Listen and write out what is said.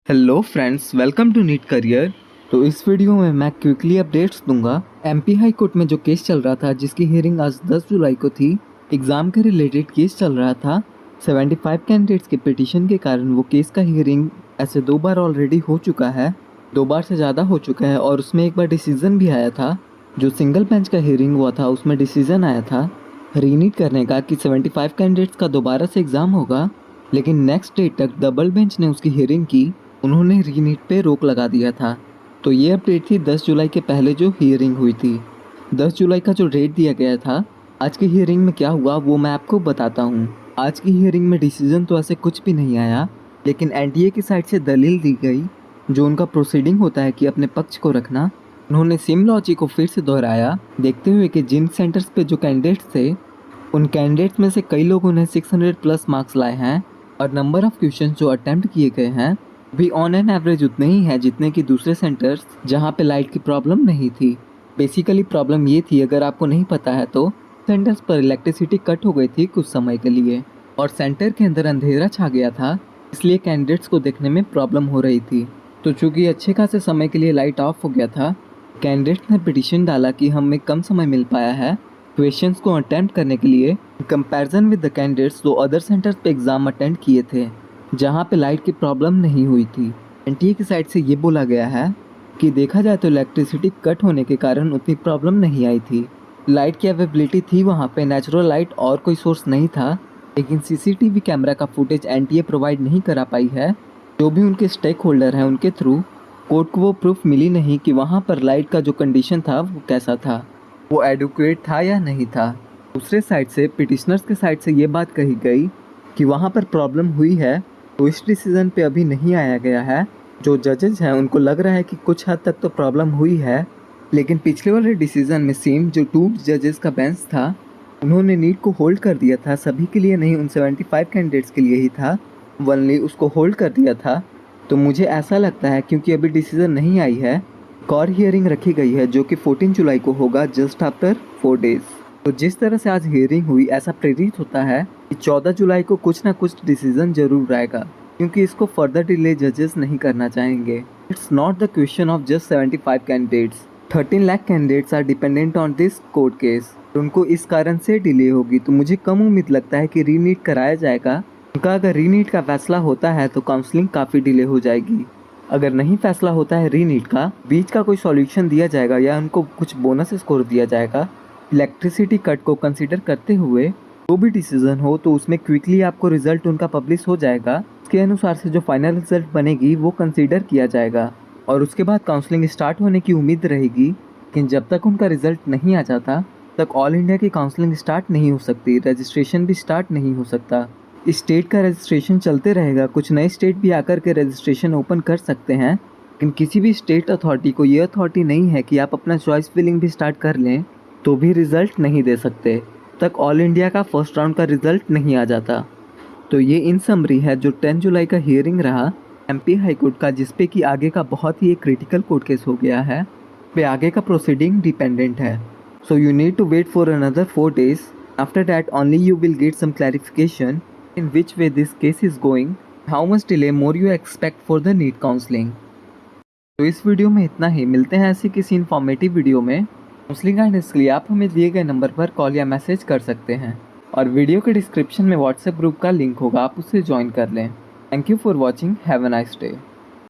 Hello friends, welcome to NEET career. तो इस video में मैं क्विकली अपडेट्स दूंगा। एमपी हाई कोर्ट में जो केस चल रहा था, जिसकी हियरिंग आज 10 जुलाई को थी, एग्ज़ाम के रिलेटेड केस चल रहा था। 75 कैंडिडेट्स के पिटीशन के कारण वो केस का हियरिंग ऐसे 2 बार ऑलरेडी हो चुका है, 2 बार से ज़्यादा हो चुका है। और उसमें एक बार डिसीज़न भी आया था। जो सिंगल बेंच का हियरिंग हुआ था उसमें डिसीज़न आया था रीनीट करने का कि 75 कैंडिडेट्स का दोबारा से एग्ज़ाम होगा। लेकिन नेक्स्ट डे तक डबल बेंच ने उसकी हियरिंग की, उन्होंने रीनीट पे रोक लगा दिया था। तो ये अपडेट थी 10 जुलाई के पहले जो हियरिंग हुई थी। 10 जुलाई का जो डेट दिया गया था, आज की हियरिंग में क्या हुआ वो मैं आपको बताता हूँ। आज की हियरिंग में डिसीजन तो ऐसे कुछ भी नहीं आया, लेकिन एनटीए की साइड से दलील दी गई। जो उनका प्रोसीडिंग होता है कि अपने पक्ष को रखना, उन्होंने सेम लॉजिक को फिर से दोहराया, देखते हुए कि जिन सेंटर्स पे जो कैंडिडेट्स थे, उन कैंडिडेट्स में से कई लोगों ने 600 प्लस मार्क्स लाए हैं और नंबर ऑफ क्वेश्चन जो अटेम्प्ट किए गए हैं भी ऑन एन एवरेज उतने ही है जितने कि दूसरे सेंटर्स जहाँ पे लाइट की प्रॉब्लम नहीं थी। बेसिकली प्रॉब्लम ये थी, अगर आपको नहीं पता है तो, सेंटर्स पर इलेक्ट्रिसिटी कट हो गई थी कुछ समय के लिए और सेंटर के अंदर अंधेरा छा गया था, इसलिए कैंडिडेट्स को देखने में प्रॉब्लम हो रही थी। तो चूँकि अच्छे खासे समय के लिए लाइट ऑफ हो गया था, कैंडिडेट्स ने पिटीशन डाला कि हमें कम समय मिल पाया है क्वेश्चंस को अटेम्प्ट करने के लिए in comparison with the candidates जो अदर सेंटर्स पे एग्ज़ाम अटेंड किए थे जहाँ पे लाइट की प्रॉब्लम नहीं हुई थी। एनटीए की साइड से ये बोला गया है कि देखा जाए तो इलेक्ट्रिसिटी कट होने के कारण उतनी प्रॉब्लम नहीं आई थी। लाइट की अवेलेबिलिटी थी वहाँ पे, नेचुरल लाइट और कोई सोर्स नहीं था, लेकिन सीसीटीवी कैमरा का फुटेज एनटीए प्रोवाइड नहीं करा पाई है। जो भी उनके स्टेक होल्डर हैं उनके थ्रू कोर्ट को वो प्रूफ मिली नहीं कि वहाँ पर लाइट का जो कंडीशन था वो कैसा था, वो एडुकेट था या नहीं था। दूसरे साइड से पिटिशनर्स के साइड से ये बात कही गई कि वहाँ पर प्रॉब्लम हुई है, तो इस डिसीज़न पे अभी नहीं आया गया है। जो जजेस हैं उनको लग रहा है कि कुछ हद तक तो प्रॉब्लम हुई है, लेकिन पिछले वाले डिसीज़न में सेम जो 2 जजेस का बेंच था, उन्होंने नीट को होल्ड कर दिया था, सभी के लिए नहीं, उन 75 कैंडिडेट्स के लिए ही था, वनली उसको होल्ड कर दिया था। तो मुझे ऐसा लगता है क्योंकि अभी डिसीज़न नहीं आई है, एक और हियरिंग रखी गई है जो कि 14 जुलाई को होगा, जस्ट आफ्टर 4 डेज़। तो जिस तरह से आज हियरिंग हुई, ऐसा प्रेरित होता है कि 14 जुलाई को कुछ ना कुछ डिसीजन जरूर आएगा, क्योंकि इसको फर्दर डिले जजेस नहीं करना चाहेंगे। It's not the question of just 75 candidates, 13 lakh candidates are dependent on this court case. तो उनको इस कारण से डिले होगी। तो मुझे कम उम्मीद लगता है कि रीनीट कराया जाएगा। उनका अगर रीनीट का फैसला होता है तो काउंसलिंग काफ़ी डिले हो जाएगी। अगर नहीं फैसला होता है रीनीट का, बीच का कोई सॉल्यूशन दिया जाएगा या उनको कुछ बोनस स्कोर दिया जाएगा इलेक्ट्रिसिटी कट को कंसीडर करते हुए, जो भी डिसीजन हो तो उसमें क्विकली आपको रिजल्ट उनका पब्लिश हो जाएगा। उसके अनुसार से जो फाइनल रिजल्ट बनेगी वो कंसीडर किया जाएगा और उसके बाद काउंसलिंग स्टार्ट होने की उम्मीद रहेगी। लेकिन जब तक उनका रिजल्ट नहीं आ जाता तक ऑल इंडिया की काउंसलिंग स्टार्ट नहीं हो सकती, रजिस्ट्रेशन भी स्टार्ट नहीं हो सकता। स्टेट का रजिस्ट्रेशन चलते रहेगा, कुछ नए स्टेट भी आकर के रजिस्ट्रेशन ओपन कर सकते हैं, लेकिन किसी भी स्टेट अथॉरिटी को ये अथॉरिटी नहीं है कि आप अपना चॉइस फिलिंग भी स्टार्ट कर लें तो भी रिज़ल्ट नहीं दे सकते तक ऑल इंडिया का फर्स्ट राउंड का रिज़ल्ट नहीं आ जाता। तो ये इन समरी है जो 10 जुलाई का हियरिंग रहा एमपी हाई कोर्ट का, जिसपे कि आगे का बहुत ही एक क्रिटिकल कोर्ट केस हो गया है, पे आगे का प्रोसीडिंग डिपेंडेंट है। So you need to wait for another 4 days। After that only you will get some clarification in which way this case is going, how much delay more you expect for the NEET counseling। तो इस video में इतना ही। मिलते हैं ऐसी किसी informative video में। Counselling guidance के लिए आप हमें दिए गए नंबर पर कॉल या मैसेज कर सकते हैं और वीडियो के डिस्क्रिप्शन में व्हाट्सएप ग्रुप का लिंक होगा, आप उससे ज्वाइन कर लें। Thank you for watching, have a nice day.